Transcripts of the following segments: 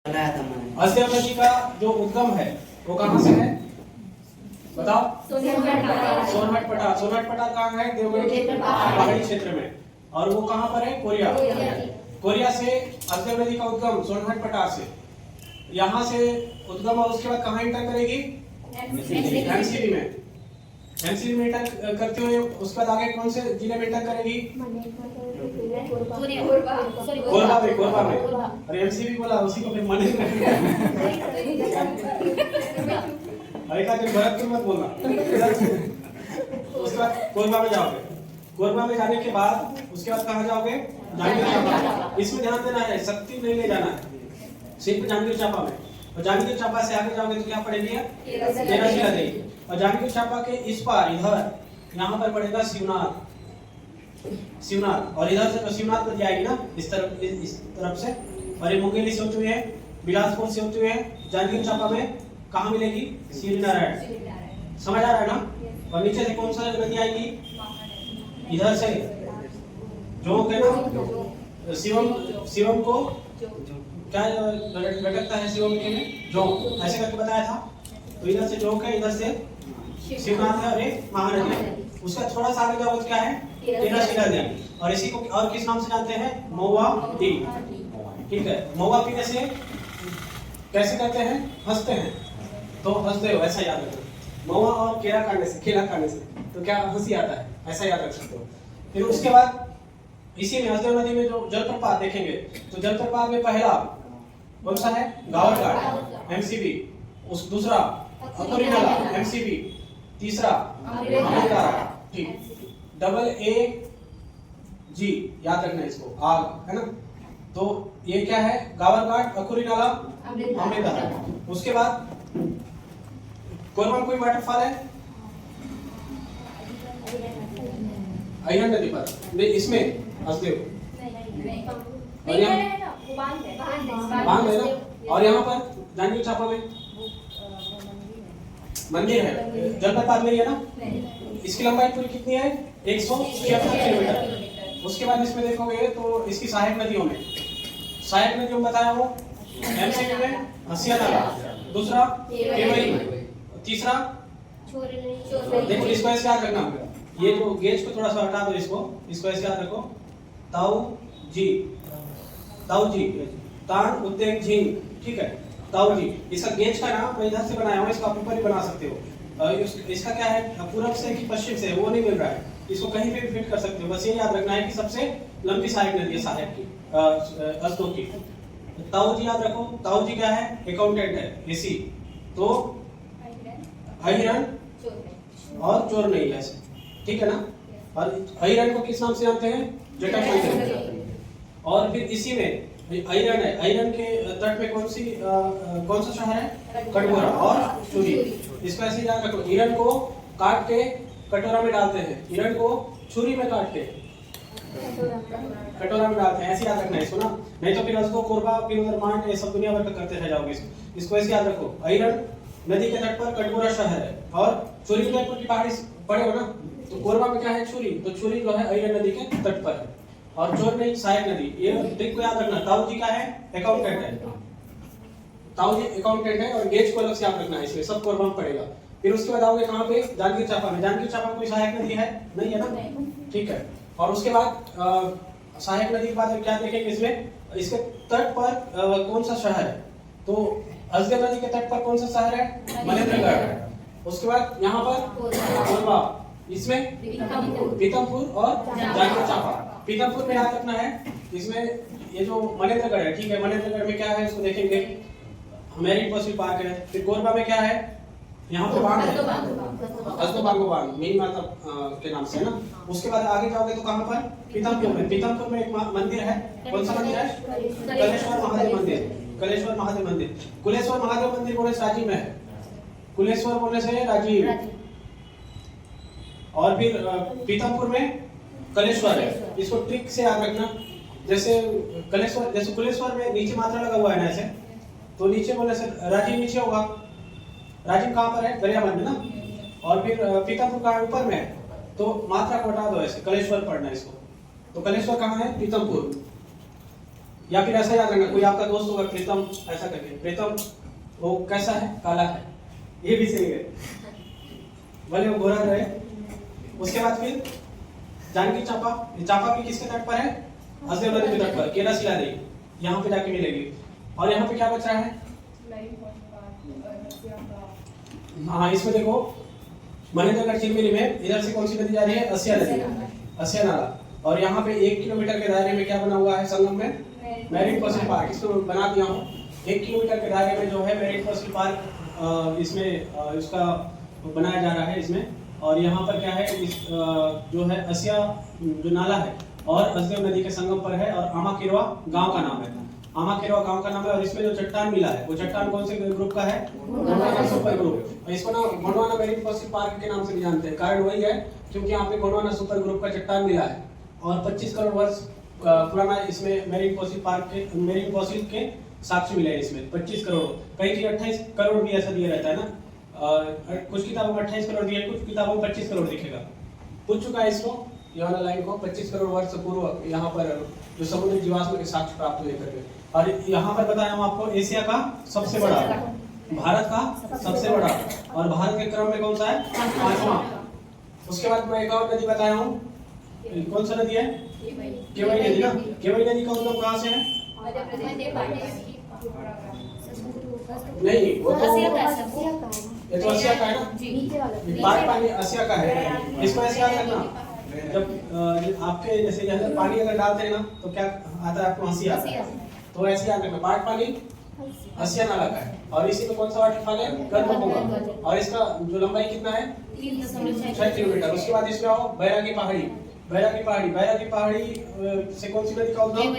बनाया था मैंने। अस्या नदी का जो उद्गम है वो कहाँ से है बताओ? सोनहट पठार। सोनहट पठार कहाँ है? देवगढ़ पहाड़ी क्षेत्र में। और वो कहाँ पर है? कोरिया। कोरिया से अस्या नदी का उद्गम सोनहट पठार से, यहाँ से उद्गम और उसके बाद कहाँ इंटर करेगी? एमसीबी में। एमसीबी में इंटर करते हुए उसके बाद आगे कौन से जिले में इंटर करेगी? कोरबा में। कोरबा में। और एमसीबी बोला उसी को फिर मन का जब भरतपुर मत बोलना। उसके बाद कोरबा में जाओगे। कोरबा में जाने के बाद उसके बाद कहाँ जाओगे? जांजगीर चांपा। इसमें ध्यान देना है, शक्ति नहीं ले जाना है, सिर्फ जांजगीर चांपा में। और जांजगीर चांपा से आगे जाओगे तो क्या पड़ेगी? तेरहशिला देवी। और जांजगीर चांपा के इस पार इधर यहाँ पर पड़ेगा शिवनाथ। शिवनाथ और इधर से शिवनाथ नदी आएगी ना इस तरफ से, और ये मुंगेली से होते हुए बिलासपुर से होते हुए जांजगीर चांपा में कहाँ मिलेगी? श्रीनारायण। समझ आ रहा है ना? और नीचे से कौन सा नदी आएगी? इधर से जोंक है ना, शिवम को क्या लटकता है शिवम के में? जोंक, ऐसे करके बताया था। तो इधर से जोंक है, इधर से शिवनाथ है और एक महानदी है। उसका थोड़ा सा आगे जाओ तो क्या है? तेरहशिला देवी। और इसी को और किस नाम से जानते हैं? महुआ टी। ठीक है, महुआ पीने से कैसे कहते हैं? हंसते हैं। तो हंसते हो, ऐसा याद रखना। महुआ और केला खाने से, केला खाने से तो क्या हंसी आता है, ऐसा याद रख सकते हो। फिर उसके बाद इसी में हसदेव नदी में जो जलप्रपात देखेंगे तो जलप्रपात में पहला कौन सा है? गावर घाट एमसीबी, उस दूसरा अकुरी नाला एमसीबी, तीसरा अमृतारा। ठीक, डबल ए जी याद रखना इसको, आग है ना। तो ये क्या है? गावर घाट, अकुरी नाला, अमृतारा। उसके बाद कोरबा में कोई वाटरफॉल है? अहिरन नदी पर, इसमें हसदेव और यहाँ बांध है ना। और यहाँ पर जांजगीर चांपा में मंदिर है, जलप्रपात नहीं है ना। इसकी लंबाई पूरी कितनी है? 176 किलोमीटर। उसके बाद इसमें देखोगे तो इसकी सहायक नदियों में बताया वो एमसीबी में हसिया नाला, दूसरा केवई, तीसरा देखो इसको ऐसे याद रखना। ये जो गेज को थोड़ा सा हटा दो, इसको ऐसे याद रखो। ताऊ जी, तान उद्देक झींग। ठीक है, ताऊ जी। इसका गेज का नाम मैं इधर से बनाया हूँ, इसका आप ऊपर ही बना सकते हो। इसका क्या है? पूरब से कि पश्चिम से वो नहीं मिल रहा है, इसको कहीं भी फिट कर सकते हो। बस ये याद रखना है कि सबसे लंबी सहायक नदी है सहायक की, अस्तो की। ताऊ जी याद रखो। ताऊ जी क्या है? अकाउंटेंट है, एसी। तो अहिरन और चोर नहीं है ऐसे, ठीक है ना। और अहिरन को किस नाम से जानते हैं? जटाशंकर। और फिर इसी में अहिरन है, अहिरन के तट पे कौन सा शहर है? कटघोरा और चूरी। इसको ऐसे याद रखो, हिरन को काट के कटोरा में डालते हैं, हिरन को छुरी में काट के कटोरा में डालते हैं, ऐसे याद रखना है इसको ना। नहीं तो फिर उसको कोरबा, फिर उधर मांड, ये सब दुनिया भर का करते रह जाओगे। इसको ऐसे याद रखो, अहिरन नदी के तट पर कटघोरा शहर है, और चूरी उदयपुर की पहाड़ी पड़े हो ना, तो कोरबा में क्या है? छुरी। तो छुरी जो है अहिरन नदी के तट पर है, और चोर नहीं सहायक नदी। ये ट्रिक को याद रखना। ताऊ जी का है? अकाउंटेंट है, ताऊ जी अकाउंटेंट है। और गेज को अलग से याद रखना है, इसमें सब कोरबा में पड़ेगा। फिर उसके बाद आओगे कहाँ पे? जांजगीर चांपा में। जांजगीर चांपा कोई सहायक नदी है? नहीं है ना, ठीक है। और उसके बाद सहायक नदी के बाद क्या देखेंगे इसमें? इसके तट पर कौन सा शहर है? तो हसदेव नदी के तट पर कौन सा शहर है? मनेन्द्रगढ़। उसके बाद यहाँ पर कोरबा, इसमें पीतमपुर और जांजगीर चांपा। पीतमपुर में याद रखना है, इसमें ये जो मनेन्द्रगढ़ है, ठीक है। मनेन्द्रगढ़ में क्या है उसको देखेंगे, मेरिट पशु पार्क है। फिर कोरबा में क्या है? यहाँ पे बांध है, हसदो बांगो बांध, मेरी माता के नाम से है ना। उसके बाद आगे जाओगे तो कहाँ पर? पीतमपुर में। पीतमपुर में एक मंदिर है, कौन सा मंदिर है? कलेश्वर महादेव मंदिर। कलेश्वर महादेव मंदिर, कुलेश्वर महादेव मंदिर बोले से राजीव में है, कुलेश्वर बोलने से राजीव। और फिर पीतमपुर में कलेश्वर है, इसको ट्रिक से याद रखना। जैसे कलेश्वर, जैसे कुलेश्वर में नीचे मात्रा लगा हुआ है ना ऐसे, तो नीचे बोलने से राजीव नीचे होगा। राजीव कहाँ पर है? गरियाबंद में ना। और फिर पीतमपुर कहाँ ऊपर में है, तो मात्रा को हटा दो ऐसे, कलेश्वर पढ़ना इसको। तो कलेश्वर कहाँ है? पीतमपुर। या फिर ऐसा याद रखना, कोई आपका दोस्त होगा प्रीतम, ऐसा करके प्रीतम वो कैसा है, काला है, ये भी सही है, भले वो गोरा रहे। उसके बाद फिर जानकी चांपा, चांपा भी किसके तट पर है, हसदेव नदी के तट पर, केला शिला देवी, यहाँ पे जाके मिलेगी। और यहाँ पे क्या बच रहा है, हाँ इसमें देखो महेंद्रगढ़ चिरमिरी में इधर से कौन सी नदी जा रही है, असिया नदी, असिया नाला। और यहाँ पे 1 किलोमीटर के दायरे में क्या बना हुआ है संगम में, मैरीन फॉसिल पार्क, इसको बना दिया हूँ। 1 किलोमीटर के दायरे में जो है मैरीन फॉसिल पार्क इसमें इसका बनाया जा रहा है इसमें। और यहाँ पर क्या है, इस जो है असिया जो नाला है और हसदेव नदी के संगम पर है, और आमा किरवा गांव का नाम है, आमा किरवा गांव का नाम है। और इसमें जो चट्टान मिला है वो चट्टान कौन से ग्रुप का है, गोंडवाना सुपर ग्रुप। इसको ना गोंडवाना मैरीन फॉसिल पार्क के नाम से भी जानते हैं, कारण वही है क्योंकि यहाँ पे गोंडवाना सुपर ग्रुप का चट्टान मिला है। और 25 करोड़ वर्ष पुराना इसमें मैरीन फॉसिल पार्क के, मैरीन फॉसिल के साक्ष्य मिले हैं इसमें 25 करोड़, कई चीज 28 करोड़ भी ऐसा दिया रहता है ना, कुछ किताबों में 28 करोड़ दिया, कुछ किताबों में 25 करोड़ दिखेगा। पूछ चुका है इसको, ये वाला लाइन को 25 करोड़ वर्ष पूर्व यहाँ पर जो समुद्री जीवाश्म के साक्ष्य प्राप्त हुए करके। और यहाँ पर बताया हूँ आपको एशिया का सबसे बड़ा, भारत का सबसे बड़ा, और भारत के क्रम में कौन सा है, 5वां। उसके बाद मैं एक और नदी बताया हूँ, कौन सा नदी है, केवई नदी ना। केवई नदी का उद्गम कहाँ से है, नहीं वो तो ये तो असिया का है ना, पार्क पानी असिया का है, इसको ऐसे याद रखना। जब आपके जैसे यहाँ पानी अगर डालते हैं ना तो क्या आता है आपको, हंसी आता है, तो ऐसे याद रखना पार्क पानी असिया नाला का है। और इसी में कौन सा वाटरफॉल है, गढ़मुक्कोगा, और इसका जो लंबाई कितना है, 6 किलोमीटर। उसके बाद इसमें आओ बैरागी पहाड़ी, बैरागी पहाड़ी, बैरागी पहाड़ी से कौन सी नदी का उद्गम,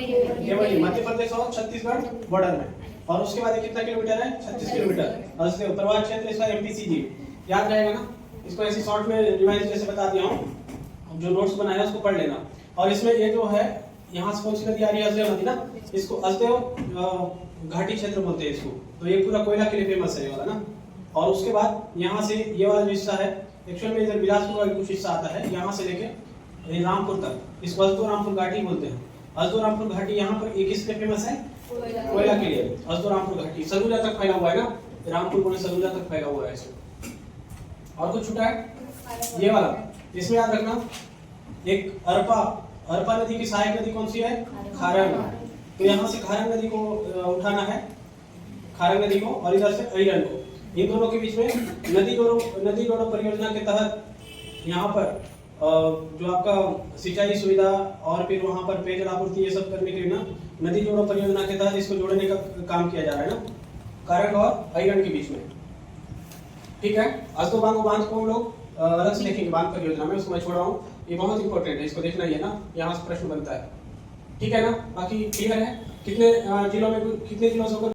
केवई, मध्य प्रदेश और छत्तीसगढ़ बॉर्डर में। और उसके बाद कितना किलोमीटर है, 36 किलोमीटर। और इसके प्रवाह क्षेत्र इसका एमपीसीजी याद रहेगा ना, इसको ऐसे शॉर्ट में रिवाइज जैसे बता दिया हूँ, जो नोट्स बनाया है उसको पढ़ लेना। और इसमें ये जो है यहाँ से कौन सी नदी आ रही है, हसदेव नदी ना, इसको हसदेव घाटी क्षेत्र बोलते हैं इसको, तो ये पूरा कोयला के लिए फेमस है ये वाला ना। और उसके बाद यहाँ से ये वाला जो हिस्सा है, एक्चुअल में इधर बिलासपुर का कुछ हिस्सा आता है, यहाँ से लेके रामपुर तक, इसको हसदो रामपुर घाटी बोलते हैं। हसदो रामपुर घाटी यहाँ पर एक किसके फेमस है, कोयला के लिए, हसदो रामपुर घाटी सरगुजा तक फैला हुआ है ना, रामपुर को सरगुजा तक फैला हुआ है इसको। और कुछ छूटा है ये वाला, इसमें याद रखना एक अरपा नदी की सहायक नदी कौन सी है, खारंग। तो यहाँ से खारंग नदी को उठाना है, खारंग नदी को, और इधर से अहिरन को, इन दोनों के बीच में नदी जोड़ो परियोजना के तहत यहाँ पर जो आपका सिंचाई सुविधा और फिर वहाँ पर पेयजल आपूर्ति ये सब करने के लिए ना, नदी जोड़ो परियोजना के तहत इसको जोड़ने का काम किया जा रहा है ना, खारंग और अहिरन के बीच में। ठीक है, हसदो बांध को हम लोग अलग से देखेंगे, बांध परियोजना में, उसको मैं छोड़ रहा हूँ, ये बहुत इंपॉर्टेंट है, इसको देखना ही है ना, यहाँ से प्रश्न बनता है। ठीक है ना, बाकी क्लियर है, कितने जिलों से